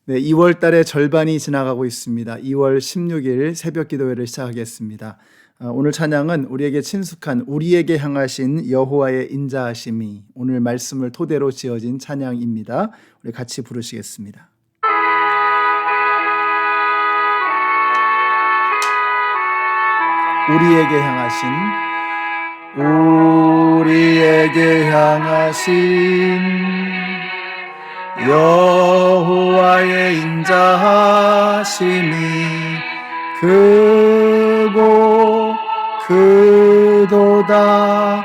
네, 2월 달의 절반이 지나가고 있습니다. 2월 16일 새벽 기도회를 시작하겠습니다. 오늘 찬양은 우리에게 친숙한 우리에게 향하신 여호와의 인자하심이 오늘 말씀을 토대로 지어진 찬양입니다. 우리 같이 부르시겠습니다. 우리에게 향하신 여호와의 인자하심이 크고 크도다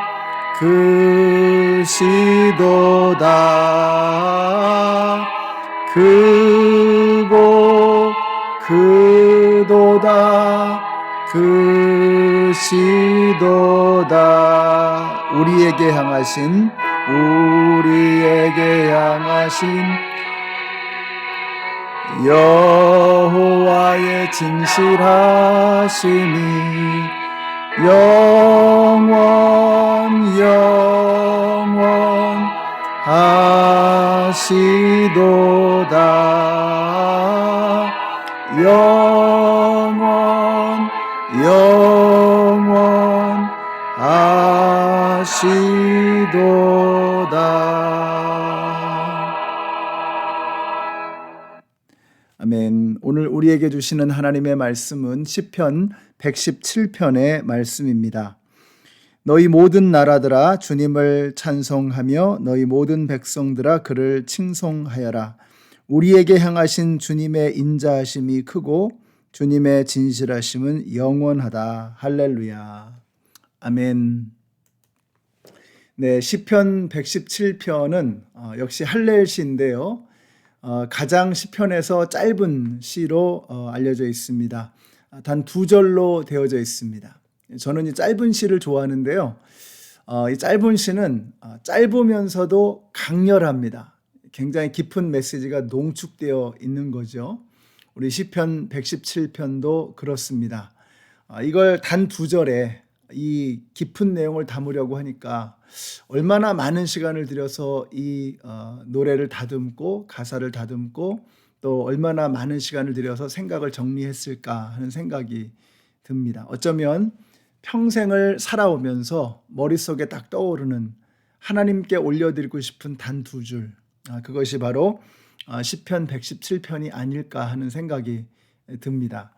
크시도다 크고 크도다 크시도다. 우리에게 향하신 여호와의 진실하심이 영원하시도다. 영원하시도다. 아멘. 오늘 우리에게 주시는 하나님의 말씀은 시편 117편의 말씀입니다. 너희 모든 나라들아 주님을 찬송하며 너희 모든 백성들아 그를 칭송하여라. 우리에게 향하신 주님의 인자하심이 크고 주님의 진실하심은 영원하다. 할렐루야. 아멘. 네, 시편 117편은 역시 할렐시인데요. 가장 시편에서 짧은 시로 알려져 있습니다. 단 2절로 되어져 있습니다. 저는 이 짧은 시를 좋아하는데요. 이 짧은 시는 짧으면서도 강렬합니다. 굉장히 깊은 메시지가 농축되어 있는 거죠. 우리 시편 117편도 그렇습니다. 이걸 단 2절에 이 깊은 내용을 담으려고 하니까 얼마나 많은 시간을 들여서 이 노래를 다듬고 가사를 다듬고 또 얼마나 많은 시간을 들여서 생각을 정리했을까 하는 생각이 듭니다. 어쩌면 평생을 살아오면서 머릿속에 딱 떠오르는 하나님께 올려드리고 싶은 단 2줄, 그것이 바로 시편 117편이 아닐까 하는 생각이 듭니다.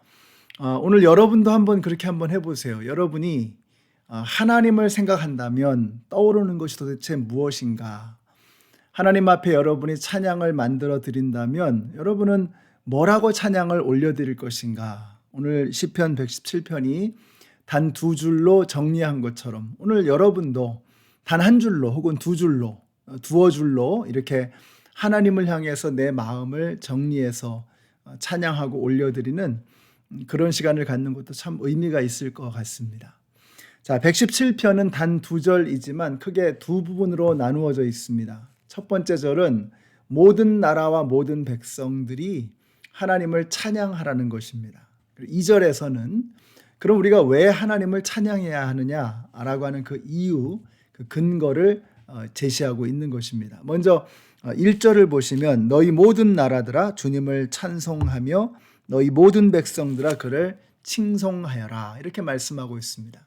오늘 여러분도 그렇게 한번 해보세요. 여러분이 하나님을 생각한다면 떠오르는 것이 도대체 무엇인가? 하나님 앞에 여러분이 찬양을 만들어 드린다면 여러분은 뭐라고 찬양을 올려드릴 것인가? 오늘 시편 117편이 단 2줄로 정리한 것처럼 오늘 여러분도 단 1줄로 혹은 2줄로, 두어 줄로 이렇게 하나님을 향해서 내 마음을 정리해서 찬양하고 올려드리는 그런 시간을 갖는 것도 참 의미가 있을 것 같습니다. 자, 117편은 단 2절이지만 크게 두 부분으로 나누어져 있습니다. 첫 번째 절은 모든 나라와 모든 백성들이 하나님을 찬양하라는 것입니다. 2절에서는 그럼 우리가 왜 하나님을 찬양해야 하느냐라고 하는 그 이유, 그 근거를 제시하고 있는 것입니다. 먼저 1절을 보시면 너희 모든 나라들아 주님을 찬송하며 너희 모든 백성들아 그를 칭송하여라 이렇게 말씀하고 있습니다.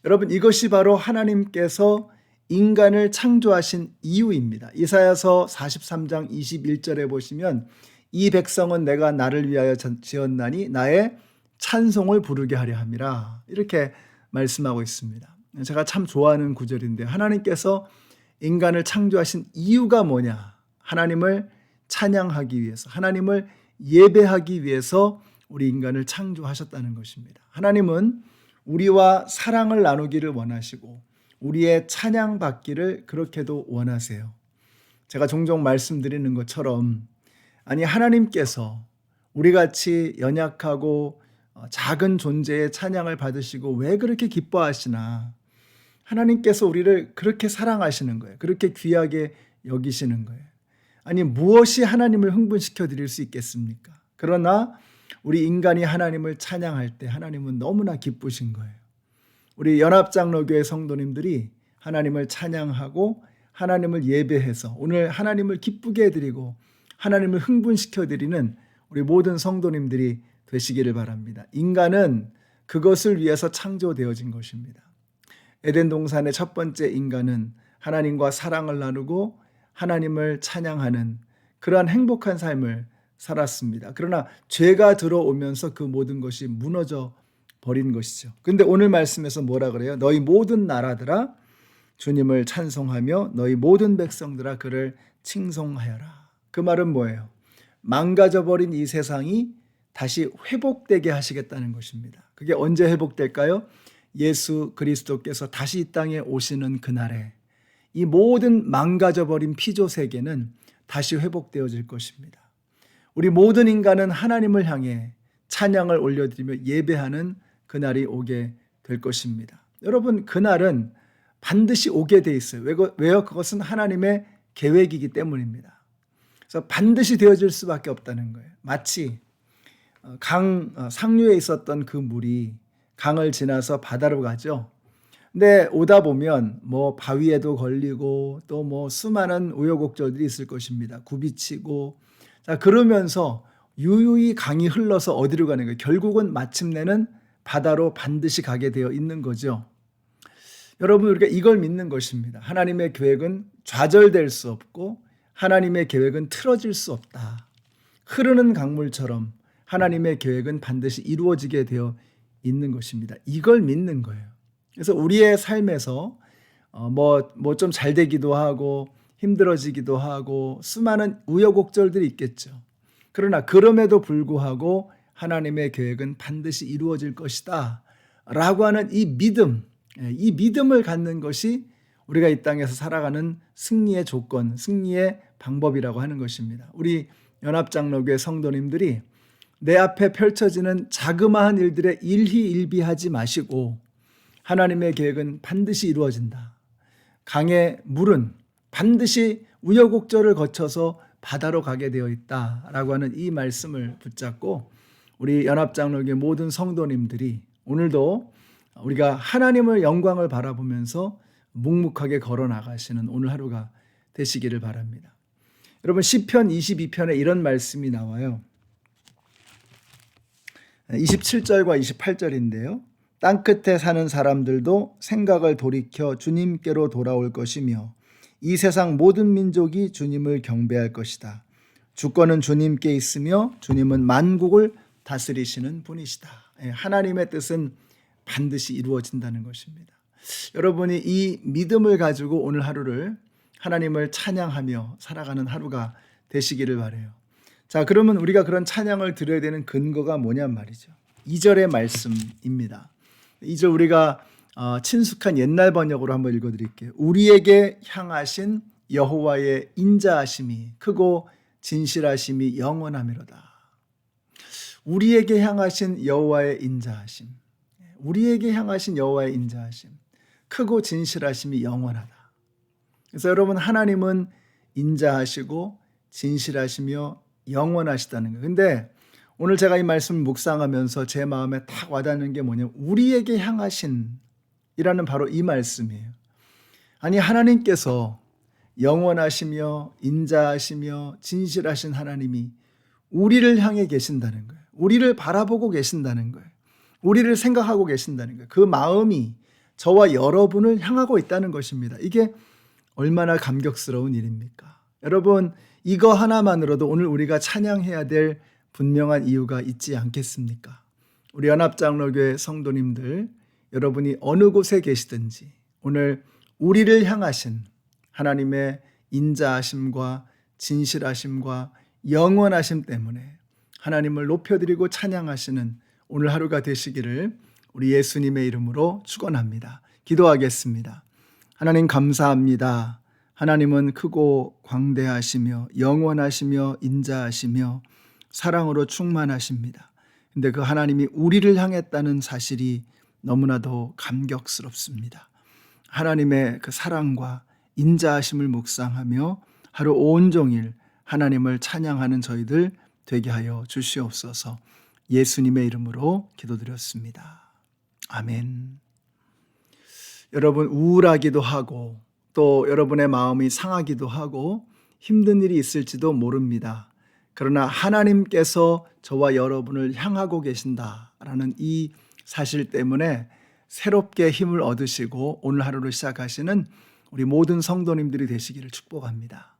여러분, 이것이 바로 하나님께서 인간을 창조하신 이유입니다. 이사야서 43장 21절에 보시면 이 백성은 내가 나를 위하여 지었나니 나의 찬송을 부르게 하려 함이라 이렇게 말씀하고 있습니다. 제가 참 좋아하는 구절인데 하나님께서 인간을 창조하신 이유가 뭐냐? 하나님을 찬양하기 위해서, 하나님을 예배하기 위해서 우리 인간을 창조하셨다는 것입니다. 하나님은 우리와 사랑을 나누기를 원하시고 우리의 찬양받기를 그렇게도 원하세요. 제가 종종 말씀드리는 것처럼 하나님께서 우리같이 연약하고 작은 존재의 찬양을 받으시고 왜 그렇게 기뻐하시나? 하나님께서 우리를 그렇게 사랑하시는 거예요. 그렇게 귀하게 여기시는 거예요. 무엇이 하나님을 흥분시켜 드릴 수 있겠습니까? 그러나 우리 인간이 하나님을 찬양할 때 하나님은 너무나 기쁘신 거예요. 우리 연합장로교회 성도님들이 하나님을 찬양하고 하나님을 예배해서 오늘 하나님을 기쁘게 해드리고 하나님을 흥분시켜드리는 우리 모든 성도님들이 되시기를 바랍니다. 인간은 그것을 위해서 창조되어진 것입니다. 에덴 동산의 첫 번째 인간은 하나님과 사랑을 나누고 하나님을 찬양하는 그러한 행복한 삶을 살았습니다. 그러나 죄가 들어오면서 그 모든 것이 무너져 버린 것이죠. 근데 오늘 말씀에서 뭐라 그래요? 너희 모든 나라들아 주님을 찬송하며 너희 모든 백성들아 그를 칭송하여라. 그 말은 뭐예요? 망가져버린 이 세상이 다시 회복되게 하시겠다는 것입니다. 그게 언제 회복될까요? 예수 그리스도께서 다시 이 땅에 오시는 그날에 이 모든 망가져버린 피조 세계는 다시 회복되어질 것입니다. 우리 모든 인간은 하나님을 향해 찬양을 올려드리며 예배하는 그날이 오게 될 것입니다. 여러분, 그날은 반드시 오게 돼 있어요. 왜요? 그것은 하나님의 계획이기 때문입니다. 그래서 반드시 되어질 수밖에 없다는 거예요. 마치 상류에 있었던 그 물이 강을 지나서 바다로 가죠. 근데 오다 보면 뭐 바위에도 걸리고 또 뭐 수많은 우여곡절들이 있을 것입니다. 굽이치고 자 그러면서 유유히 강이 흘러서 어디로 가는 거예요? 결국은 마침내는 바다로 반드시 가게 되어 있는 거죠. 여러분, 우리가 이걸 믿는 것입니다. 하나님의 계획은 좌절될 수 없고 하나님의 계획은 틀어질 수 없다. 흐르는 강물처럼 하나님의 계획은 반드시 이루어지게 되어 있는 것입니다. 이걸 믿는 거예요. 그래서 우리의 삶에서 뭐 좀 잘 되기도 하고 힘들어지기도 하고 수많은 우여곡절들이 있겠죠. 그러나 그럼에도 불구하고 하나님의 계획은 반드시 이루어질 것이다 라고 하는 이 믿음을 갖는 것이 우리가 이 땅에서 살아가는 승리의 조건, 승리의 방법이라고 하는 것입니다. 우리 연합장로교회 성도님들이 내 앞에 펼쳐지는 자그마한 일들에 일희일비하지 마시고 하나님의 계획은 반드시 이루어진다. 강의 물은 반드시 우여곡절을 거쳐서 바다로 가게 되어 있다라고 하는 이 말씀을 붙잡고 우리 연합장로교회 모든 성도님들이 오늘도 우리가 하나님의 영광을 바라보면서 묵묵하게 걸어 나가시는 오늘 하루가 되시기를 바랍니다. 여러분, 시편 22편에 이런 말씀이 나와요. 27절과 28절인데요. 땅끝에 사는 사람들도 생각을 돌이켜 주님께로 돌아올 것이며 이 세상 모든 민족이 주님을 경배할 것이다. 주권은 주님께 있으며 주님은 만국을 다스리시는 분이시다. 하나님의 뜻은 반드시 이루어진다는 것입니다. 여러분이 이 믿음을 가지고 오늘 하루를 하나님을 찬양하며 살아가는 하루가 되시기를 바라요. 자, 그러면 우리가 그런 찬양을 드려야 되는 근거가 뭐냔 말이죠. 2절의 말씀입니다. 2절 우리가 친숙한 옛날 번역으로 한번 읽어드릴게요. 우리에게 향하신 여호와의 인자하심이 크고 진실하심이 영원하미로다. 우리에게 향하신 여호와의 인자하심, 우리에게 향하신 여호와의 인자하심, 크고 진실하심이 영원하다. 그래서 여러분, 하나님은 인자하시고 진실하시며 영원하시다는 거예요. 근데 오늘 제가 이 말씀을 묵상하면서 제 마음에 딱 와닿는 게 뭐냐면 우리에게 향하신 이라는 바로 이 말씀이에요. 아니, 하나님께서 영원하시며 인자하시며 진실하신 하나님이 우리를 향해 계신다는 거예요. 우리를 바라보고 계신다는 거예요. 우리를 생각하고 계신다는 거예요. 그 마음이 저와 여러분을 향하고 있다는 것입니다. 이게 얼마나 감격스러운 일입니까? 여러분, 이거 하나만으로도 오늘 우리가 찬양해야 될 분명한 이유가 있지 않겠습니까? 우리 연합장로교회 성도님들, 여러분이 어느 곳에 계시든지 오늘 우리를 향하신 하나님의 인자하심과 진실하심과 영원하심 때문에 하나님을 높여드리고 찬양하시는 오늘 하루가 되시기를 우리 예수님의 이름으로 축원합니다. 기도하겠습니다. 하나님 감사합니다. 하나님은 크고 광대하시며 영원하시며 인자하시며 사랑으로 충만하십니다. 근데 그 하나님이 우리를 향했다는 사실이 너무나도 감격스럽습니다. 하나님의 그 사랑과 인자하심을 묵상하며 하루 온종일 하나님을 찬양하는 저희들 되게 하여 주시옵소서. 예수님의 이름으로 기도드렸습니다. 아멘. 여러분, 우울하기도 하고 또 여러분의 마음이 상하기도 하고 힘든 일이 있을지도 모릅니다. 그러나 하나님께서 저와 여러분을 향하고 계신다라는 이 사실 때문에 새롭게 힘을 얻으시고 오늘 하루를 시작하시는 우리 모든 성도님들이 되시기를 축복합니다.